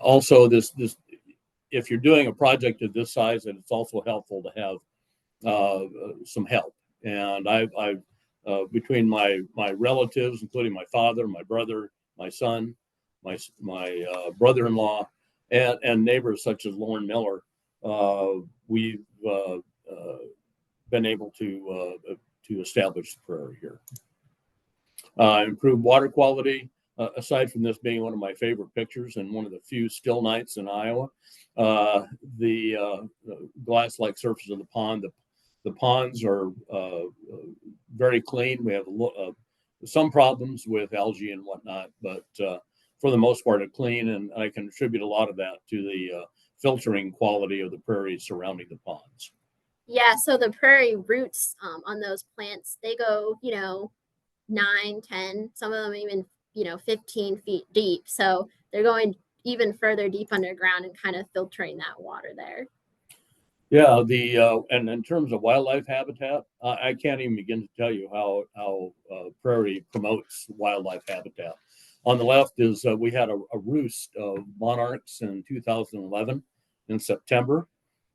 Also this if you're doing a project of this size, and it's also helpful to have some help. And I've between my relatives, including my father, my brother, my son, my brother-in-law, and neighbors such as Lauren Miller, we've been able to establish the prairie here. Improved water quality. Aside from this being one of my favorite pictures and one of the few still nights in Iowa, the glass-like surface of the pond, the ponds are very clean. We have some problems with algae and whatnot, but for the most part, it's clean, and I can attribute a lot of that to the filtering quality of the prairies surrounding the ponds. Yeah, so the prairie roots on those plants, they go, 9, 10, some of them even 15 feet deep. So they're going even further deep underground and kind of filtering that water there. Yeah, and in terms of wildlife habitat, I can't even begin to tell you how prairie promotes wildlife habitat. On the left is we had a roost of monarchs in 2011 in September.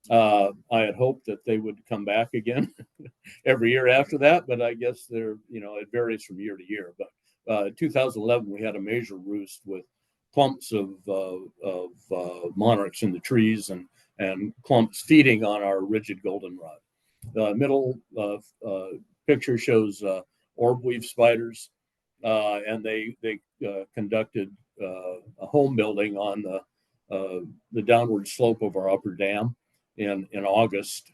I had hoped that they would come back again every year after that, but I guess it varies from year to year. But 2011, we had a major roost with clumps of monarchs in the trees and clumps feeding on our rigid goldenrod. The middle picture shows orb-weave spiders, and they conducted a home building on the downward slope of our upper dam in August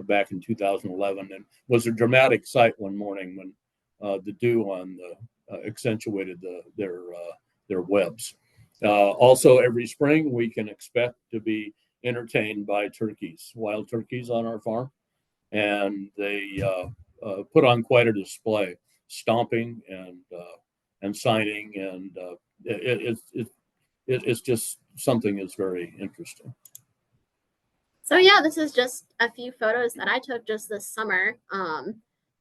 back in 2011, and was a dramatic sight one morning when the dew on accentuated their webs. Also, every spring we can expect to be entertained by turkeys, wild turkeys on our farm, and they put on quite a display, stomping and signing, and it's just something that's very interesting. So yeah, this is just a few photos that I took just this summer.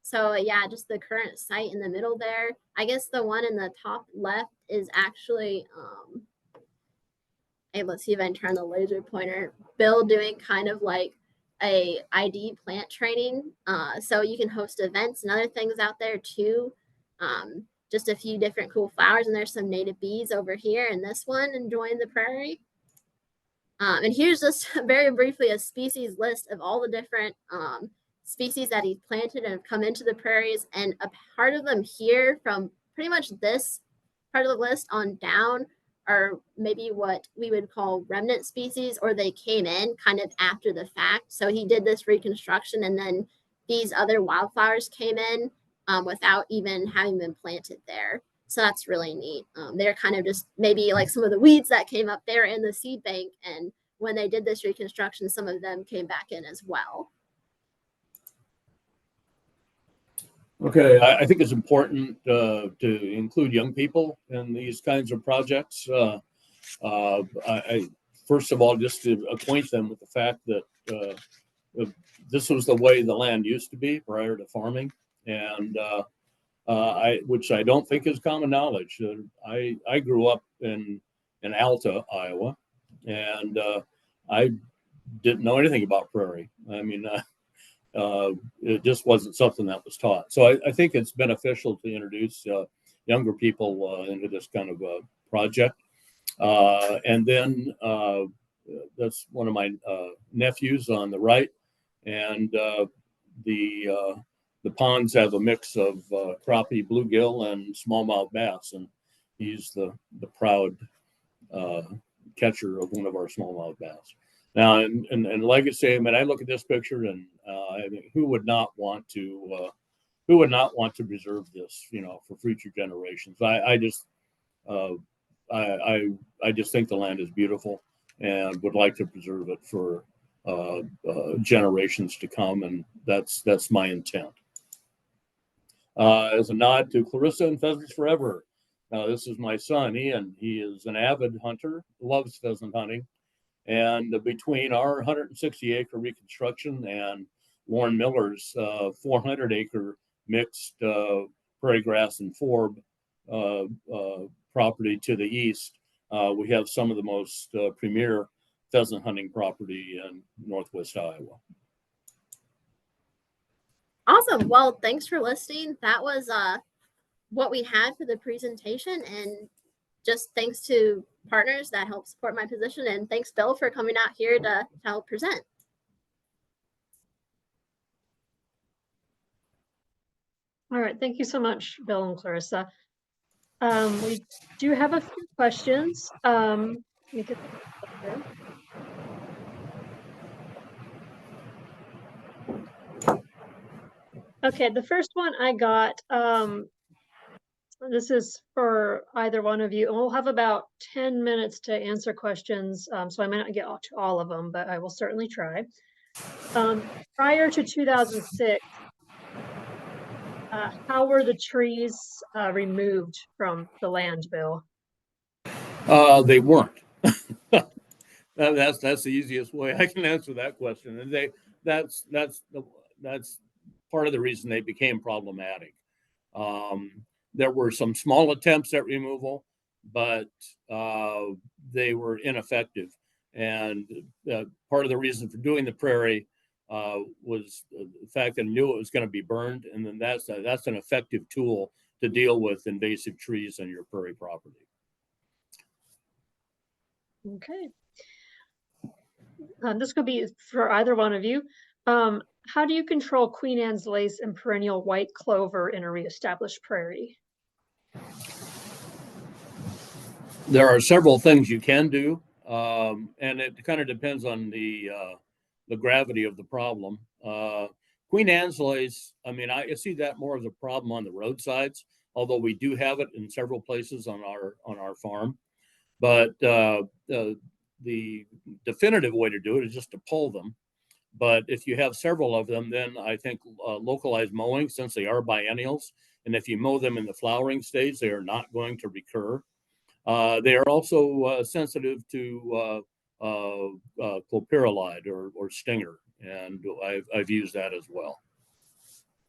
So yeah, just the current site in the middle there. I guess the one in the top left is actually hey, let's see if I can turn the laser pointer. Bill doing kind of like a ID plant training. So you can host events and other things out there too. Just a few different cool flowers, and there's some native bees over here in this one enjoying the prairie. And here's just very briefly a species list of all the different species that he's planted and have come into the prairies. And a part of them here from pretty much this part of the list on down are maybe what we would call remnant species, or they came in kind of after the fact. So he did this reconstruction, and then these other wildflowers came in without even having been planted there. So that's really neat. They're kind of just maybe like some of the weeds that came up there in the seed bank. And when they did this reconstruction, some of them came back in as well. Okay, I think it's important to include young people in these kinds of projects. I first of all, just to acquaint them with the fact that this was the way the land used to be prior to farming. And which I don't think is common knowledge. I grew up in Alta, Iowa, and I didn't know anything about prairie. I mean, it just wasn't something that was taught. So I think it's beneficial to introduce younger people into this kind of project. And then that's one of my nephews on the right, and the ponds have a mix of crappie, bluegill, and smallmouth bass, and he's the proud catcher of one of our smallmouth bass. Now, and Legacy, I mean, I look at this picture, and I mean, who would not want to preserve this, you know, for future generations? I just think the land is beautiful, and would like to preserve it for generations to come, and that's my intent. As a nod to Clarissa and Pheasants Forever, this is my son Ian. He is an avid hunter, loves pheasant hunting, and between our 160-acre reconstruction and Warren Miller's 400-acre mixed prairie grass and forb property to the east, we have some of the most premier pheasant hunting property in Northwest Iowa. Awesome. Well, thanks for listening. That was what we had for the presentation, and just thanks to partners that help support my position, and thanks Bill for coming out here to help present. All right, thank you so much, Bill and Clarissa. We do have a few questions. Let me get them. Okay, the first one I got, this is for either one of you, and we'll have about 10 minutes to answer questions, so I may not get to all of them, but I will certainly try. Prior to 2006, how were the trees removed from the land, Bill? They weren't. That's the easiest way I can answer that question, and that's part of the reason they became problematic. There were some small attempts at removal, but they were ineffective. And part of the reason for doing the prairie was the fact that I knew it was going to be burned, and then that's an effective tool to deal with invasive trees on your prairie property. Okay. This could be for either one of you. How do you control Queen Anne's lace and perennial white clover in a reestablished prairie? There are several things you can do, and it kind of depends on the gravity of the problem. Queen Anne's lace, I mean, I see that more as a problem on the roadsides, although we do have it in several places on our farm. But the definitive way to do it is just to pull them. But if you have several of them, then I think localized mowing, since they are biennials, and if you mow them in the flowering stage, they are not going to recur. They are also sensitive to clopyralide or stinger, and I've used that as well.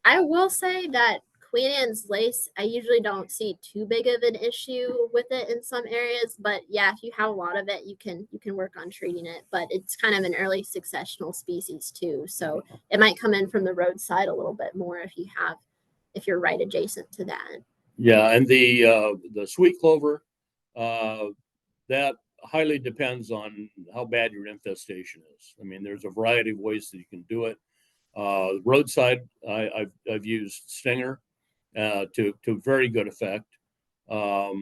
I will say that Queen Anne's lace, I usually don't see too big of an issue with it in some areas, but yeah, if you have a lot of it, you can work on treating it. But it's kind of an early successional species too, so it might come in from the roadside a little bit more if you're right adjacent to that. Yeah, and the sweet clover, that highly depends on how bad your infestation is. I mean, there's a variety of ways that you can do it. Roadside, I've used stinger to very good effect. But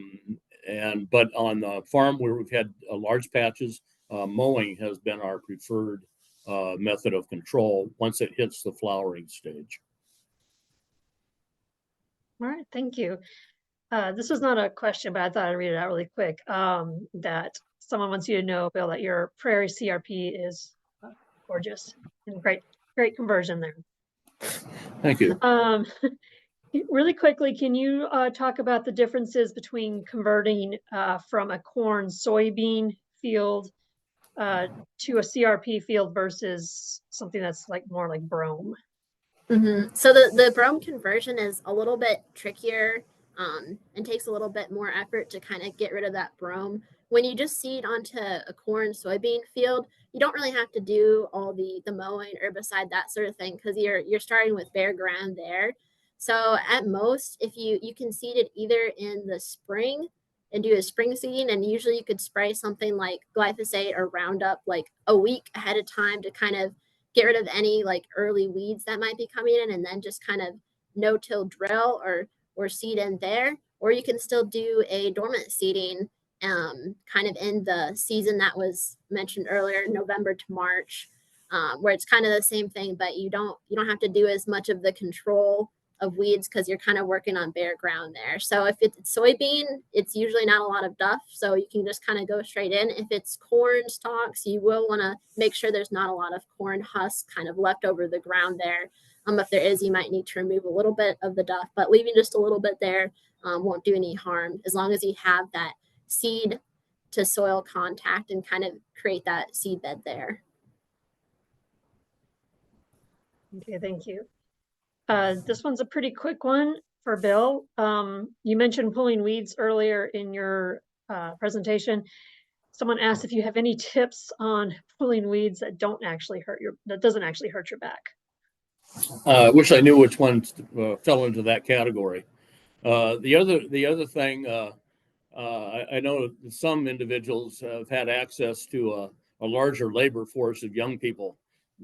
on the farm where we've had large patches, mowing has been our preferred method of control once it hits the flowering stage. All right, thank you. This was not a question, but I thought I'd read it out really quick. That someone wants you to know, Bill, that your prairie CRP is gorgeous and great conversion there. Thank you. Really quickly, can you talk about the differences between converting from a corn soybean field to a CRP field versus something that's like more like brome? So the brome conversion is a little bit trickier and takes a little bit more effort to kind of get rid of that brome. When you just seed onto a corn soybean field, you don't really have to do all the mowing, herbicide, that sort of thing, because you're starting with bare ground there. So at most, if you can seed it either in the spring and do a spring seeding, and usually you could spray something like glyphosate or Roundup like a week ahead of time to kind of get rid of any like early weeds that might be coming in, and then just kind of no-till drill or seed in there. Or you can still do a dormant seeding kind of in the season that was mentioned earlier, November to March, where it's kind of the same thing, but you don't have to do as much of the control of weeds because you're kind of working on bare ground there. So if it's soybean, it's usually not a lot of duff, so you can just kind of go straight in. If it's corn stalks, you will want to make sure there's not a lot of corn husk kind of left over the ground there. If there is, you might need to remove a little bit of the duff, but leaving just a little bit there won't do any harm as long as you have that seed to soil contact and kind of create that seed bed there. Okay, thank you. This one's a pretty quick one for Bill. You mentioned pulling weeds earlier in your presentation. Someone asked if you have any tips on pulling weeds that doesn't actually hurt your back. I wish I knew which ones fell into that category. The other thing, I know some individuals have had access to a larger labor force of young people.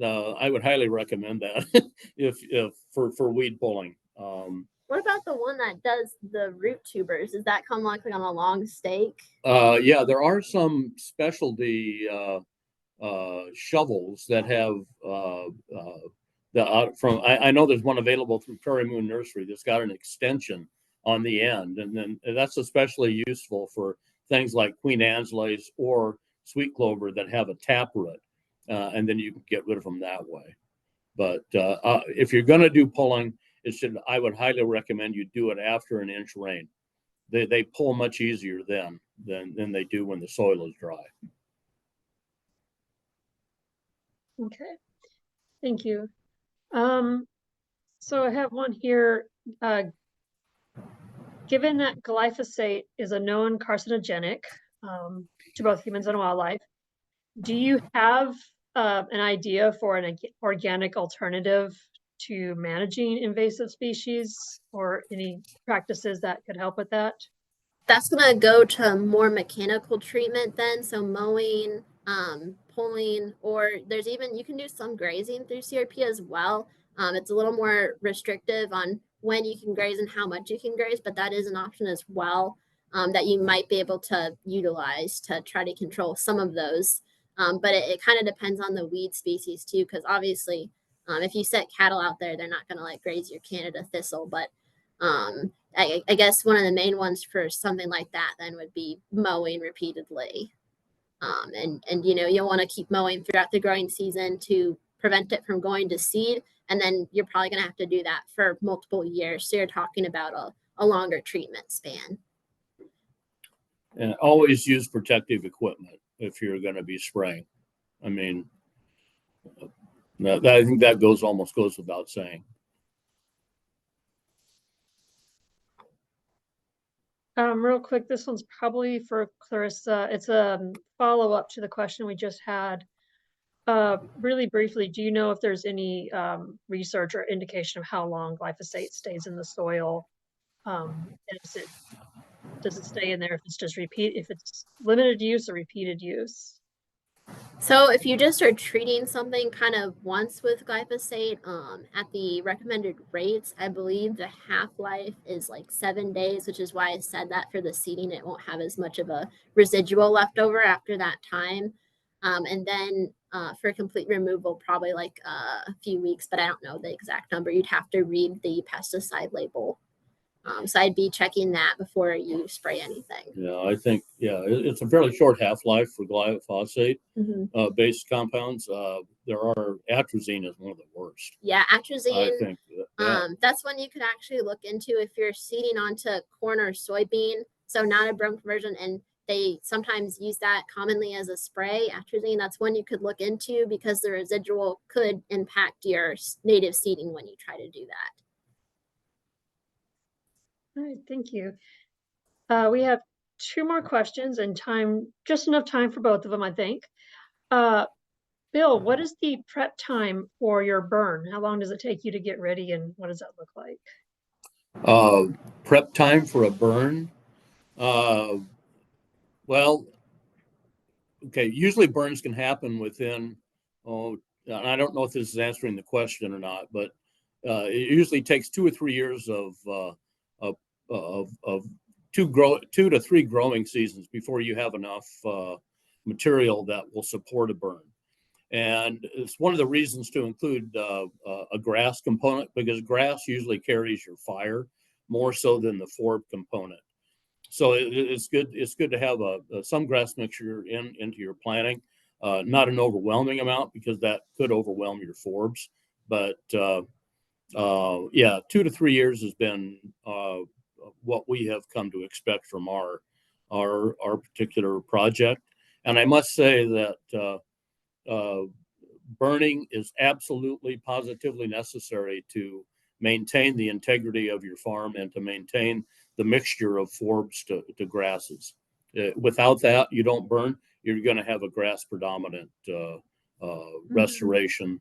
I would highly recommend that if for weed pulling. What about the one that does the root tubers? Does that come like on a long stake? Yeah, there are some specialty shovels that have I know there's one available through Prairie Moon Nursery that's got an extension on the end, and then that's especially useful for things like Queen Anne's lace or sweet clover that have a taproot, and then you can get rid of them that way. But if you're going to do pulling, I would highly recommend you do it after an inch rain. They pull much easier then than they do when the soil is dry. Okay, thank you. So I have one here. Given that glyphosate is a known carcinogenic to both humans and wildlife, do you have an idea for an organic alternative to managing invasive species, or any practices that could help with that? That's going to go to more mechanical treatment then. So mowing, pulling, or there's even, you can do some grazing through CRP as well. It's a little more restrictive on when you can graze and how much you can graze, but that is an option as well that you might be able to utilize to try to control some of those. But it kind of depends on the weed species too, because obviously if you set cattle out there, they're not going to like graze your Canada thistle, but I guess one of the main ones for something like that then would be mowing repeatedly. And you'll want to keep mowing throughout the growing season to prevent it from going to seed. And then you're probably going to have to do that for multiple years. So you're talking about a longer treatment span. And always use protective equipment if you're going to be spraying. I mean, I think that almost goes without saying. Real quick, this one's probably for Clarissa. It's a follow-up to the question we just had. Really briefly, do you know if there's any research or indication of how long glyphosate stays in the soil? And does it stay in there if it's just if it's limited use or repeated use? So if you just are treating something kind of once with glyphosate at the recommended rates, I believe the half-life is like 7 days, which is why I said that for the seeding, it won't have as much of a residual left over after that time. And then for complete removal, probably like a few weeks, but I don't know the exact number. You'd have to read the pesticide label. So I'd be checking that before you spray anything. Yeah, I think, it's a fairly short half-life for glyphosate based compounds. There are atrazine is one of the worst. Yeah, atrazine. I think that's one you could actually look into if you're seeding onto corn or soybean. So not a brome conversion, and They sometimes use that commonly as a spray atrazine. That's one you could look into because the residual could impact your native seeding when you try to do that. All right, thank you. We have 2 more questions and time, just enough time for both of them, I think. Bill, what is the prep time for your burn? How long does it take you to get ready, and what does that look like? Prep time for a burn. Well, okay, usually burns can happen within, and I don't know if this is answering the question or not, but it usually takes 2 or 3 years of 2 to 3 growing seasons before you have enough material that will support a burn. And it's one of the reasons to include a grass component, because grass usually carries your fire more so than the forb component. So it's good. It's good to have some grass mixture into your planting, not an overwhelming amount because that could overwhelm your forbs. But yeah, 2 to 3 years has been what we have come to expect from our particular project. And I must say that burning is absolutely positively necessary to maintain the integrity of your farm and to maintain the mixture of forbs to grasses. Without that, you don't burn, you're going to have a grass predominant restoration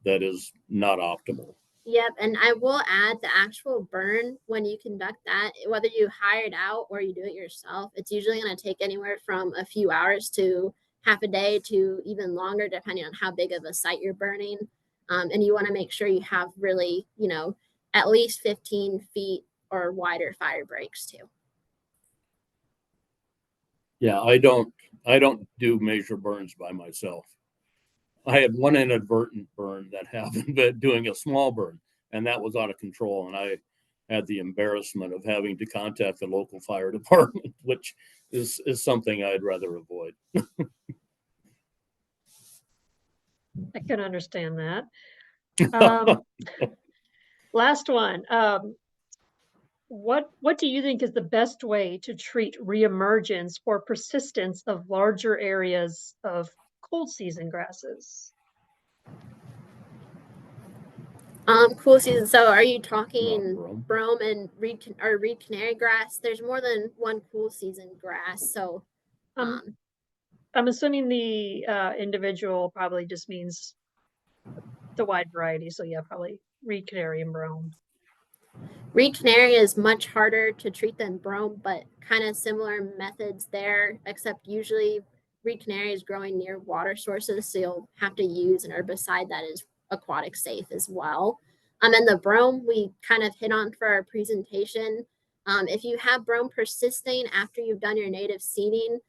that is not optimal. Yep, and I will add the actual burn, when you conduct that, whether you hire it out or you do it yourself, it's usually going to take anywhere from a few hours to half a day to even longer, depending on how big of a site you're burning. And you want to make sure you have really, at least 15 feet or wider fire breaks too. Yeah, I don't do major burns by myself. I had one inadvertent burn that happened, but doing a small burn, and that was out of control. And I had the embarrassment of having to contact the local fire department, which is something I'd rather avoid. I can understand that. Last one. What do you think is the best way to treat reemergence or persistence of larger areas of cold season grasses? Cool season. So are you talking brome and reed canary grass? There's more than one cool season grass. So I'm assuming the individual probably just means the wide variety. So yeah, probably reed canary and brome. Reed canary is much harder to treat than brome, but kind of similar methods there, except usually reed canary is growing near water sources, so you'll have to use an herbicide that is aquatic safe as well. And the brome we kind of hit on for our presentation. If you have brome persisting after you've done your native seeding,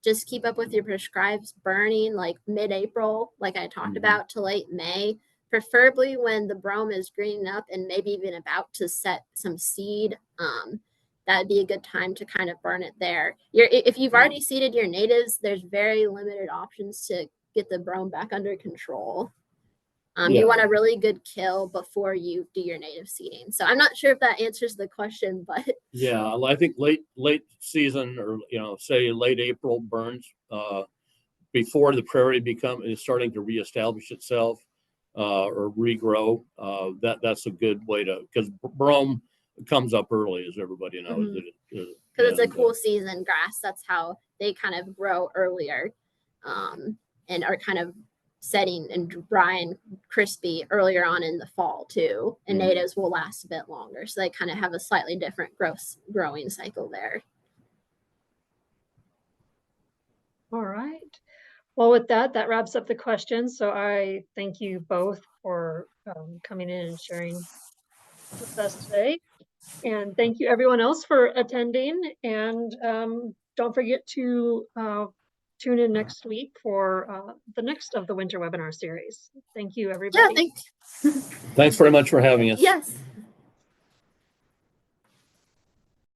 just keep up with your prescribed burning like mid-April, like I talked about, to late May. Preferably when the brome is greening up and maybe even about to set some seed. That'd be a good time to kind of burn it there. If you've already seeded your natives, there's very limited options to get the brome back under control. You want a really good kill before you do your native seeding. So I'm not sure if that answers the question, but yeah, I think late season, or say late April burns before the prairie is starting to reestablish itself. Or regrow, that's a good way to, because brome comes up early, as everybody knows. Because it's a cool season grass. That's how they kind of grow earlier, and are kind of setting and dry and crispy earlier on in the fall too. And natives will last a bit longer, so they kind of have a slightly different growing cycle there. All right. Well, with that wraps up the questions. So I thank you both for coming in and sharing with us today. And thank you everyone else for attending. And don't forget to tune in next week for the next of the winter webinar series. Thank you, everybody. Yeah, thanks very much for having us. Yes.